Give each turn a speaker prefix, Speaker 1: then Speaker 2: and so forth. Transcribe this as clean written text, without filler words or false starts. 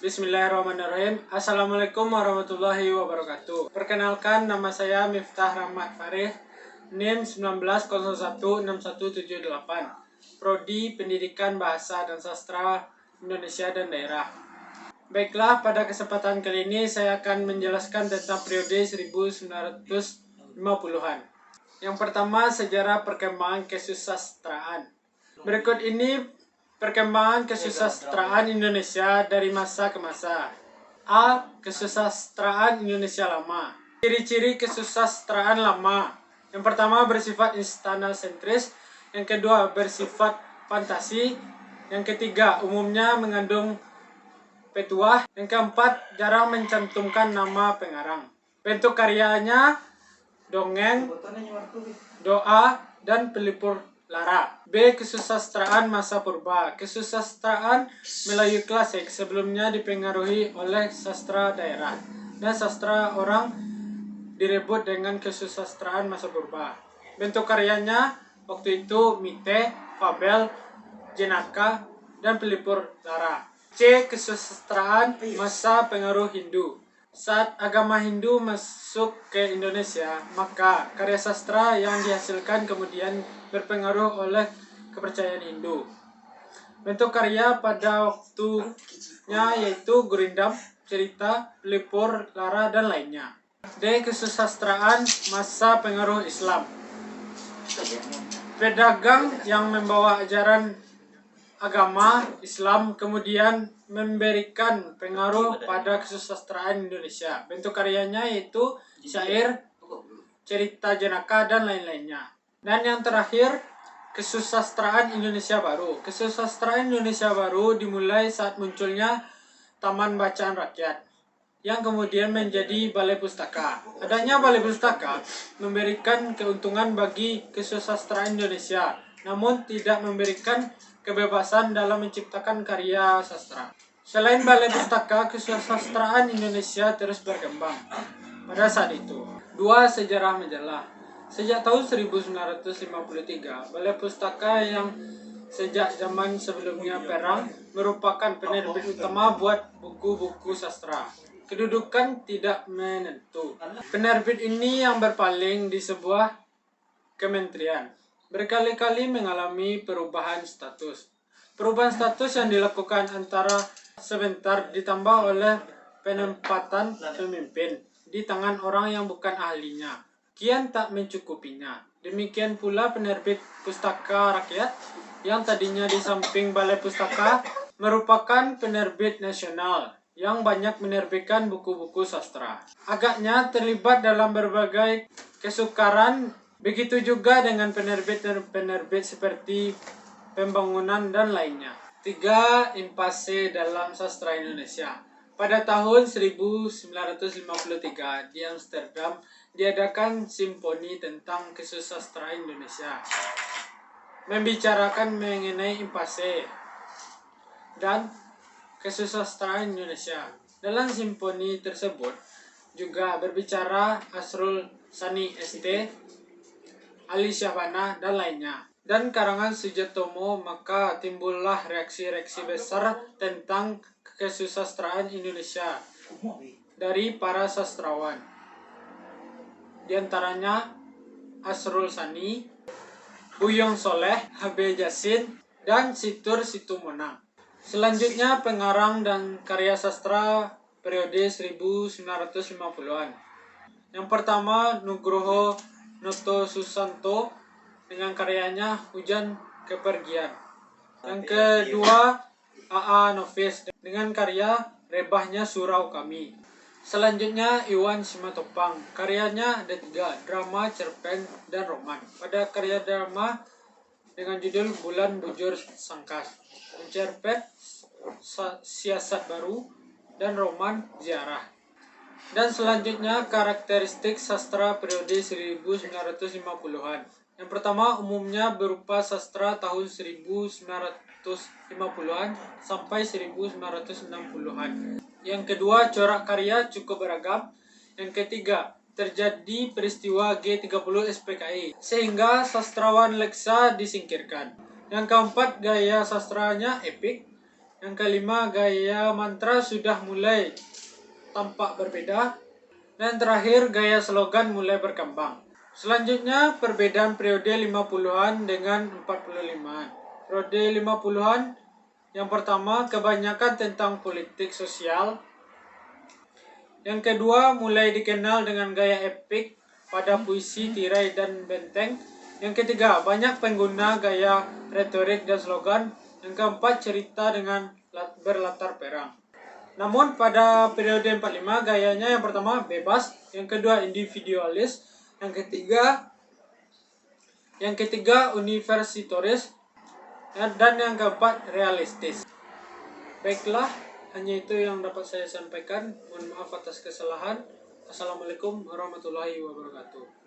Speaker 1: Bismillahirrahmanirrahim. Assalamualaikum warahmatullahi wabarakatuh. Perkenalkan, nama saya Miftah Rahmat Farih, NIM 19016178, Prodi Pendidikan Bahasa dan Sastra Indonesia dan Daerah. Baiklah, pada kesempatan kali ini saya akan menjelaskan tentang periode 1950-an. Yang pertama, sejarah perkembangan kesusastraan. Berikut ini perkembangan kesusastraan Indonesia dari masa ke masa. A. Kesusastraan Indonesia lama. Ciri-ciri kesusastraan lama. Yang pertama, bersifat istana sentris. Yang kedua, bersifat fantasi. Yang ketiga, umumnya mengandung petuah. Yang keempat, jarang mencantumkan nama pengarang. Bentuk karyanya dongeng, doa, dan pelipur lara. B. Kesusastraan masa purba. Kesusastraan Melayu klasik sebelumnya dipengaruhi oleh sastra daerah dan sastra orang direbut dengan kesusastraan masa purba. Bentuk karyanya waktu itu mite, fabel, jenaka, dan pelipur lara. C. Kesusastraan masa pengaruh Hindu. Saat agama Hindu masuk ke Indonesia, maka karya sastra yang dihasilkan kemudian berpengaruh oleh kepercayaan Hindu. Bentuk karya pada waktunya yaitu gurindam, cerita, pelipur lara, dan lainnya. D. Kesusastraan masa pengaruh Islam. Pedagang yang membawa ajaran agama Islam kemudian memberikan pengaruh pada kesusastraan Indonesia. Bentuk karyanya yaitu syair, cerita jenaka, dan lain-lainnya. Dan yang terakhir, kesusastraan Indonesia baru. Kesusastraan Indonesia baru dimulai saat munculnya Taman Bacaan Rakyat, yang kemudian menjadi balai pustaka. Adanya balai pustaka memberikan keuntungan bagi kesusastraan Indonesia, namun tidak memberikan kebebasan dalam menciptakan karya sastra. Selain balai pustaka, kesusastraan Indonesia terus berkembang pada saat itu. 2. Sejarah majalah. Sejak tahun 1953, balai pustaka yang sejak zaman sebelumnya perang merupakan penerbit utama buat buku-buku sastra. Kedudukan tidak menentu. Penerbit ini yang berpaling di sebuah kementerian berkali-kali mengalami perubahan status. Perubahan status yang dilakukan antara sebentar ditambah oleh penempatan pemimpin di tangan orang yang bukan ahlinya, kian tak mencukupinya. Demikian pula penerbit Pustaka Rakyat yang tadinya di samping Balai Pustaka merupakan penerbit nasional yang banyak menerbitkan buku-buku sastra. Agaknya terlibat dalam berbagai kesukaran. Begitu juga dengan penerbit seperti Pembangunan dan lainnya. 3. Impasse dalam sastra Indonesia. Pada tahun 1953 di Amsterdam diadakan simponi tentang kesusastraan Indonesia, membicarakan mengenai impasse dan kesusastraan Indonesia. Dalam simponi tersebut juga berbicara Asrul Sani ST, Ali Syahbana, dan lainnya, dan karangan Sujatomo. Maka timbullah reaksi-reaksi besar tentang kesusastraan Indonesia dari para sastrawan, di antaranya Asrul Sani, Buyong Soleh, H.B. Jasin, dan Situr Situmonang. Selanjutnya, pengarang dan karya sastra periode 1950-an. Yang pertama, Nugroho Noto Susanto dengan karyanya Hujan Kepergian. Yang kedua, A.A. Nofis dengan karya Rebahnya Surau Kami. Selanjutnya, Iwan Simatopang, karyanya ada 3, drama, cerpen, dan roman. Pada karya drama dengan judul Bulan Bujur Sangkas, cerpen Siasat Baru, dan roman Ziarah. Dan selanjutnya, karakteristik sastra periode 1950-an. Yang pertama, umumnya berupa sastra tahun 1950-an sampai 1960-an. Yang kedua, corak karya cukup beragam. Yang ketiga, terjadi peristiwa G30 SPKI sehingga sastrawan leksa disingkirkan. Yang keempat, gaya sastranya epik. Yang kelima, gaya mantra sudah mulai tampak berbeda. Dan terakhir, gaya slogan mulai berkembang. Selanjutnya, perbedaan periode 50-an dengan 45-an. Periode 50-an, yang pertama, kebanyakan tentang politik sosial. Yang kedua, mulai dikenal dengan gaya epik pada puisi, tirai, dan benteng. Yang ketiga, banyak pengguna gaya retorik dan slogan. Yang keempat, cerita dengan berlatar perang. Namun pada periode 45 gayanya yang pertama bebas, yang kedua individualis, yang ketiga universitaris, dan yang keempat realistis. Baiklah, hanya itu yang dapat saya sampaikan. Mohon maaf atas kesalahan. Assalamualaikum warahmatullahi wabarakatuh.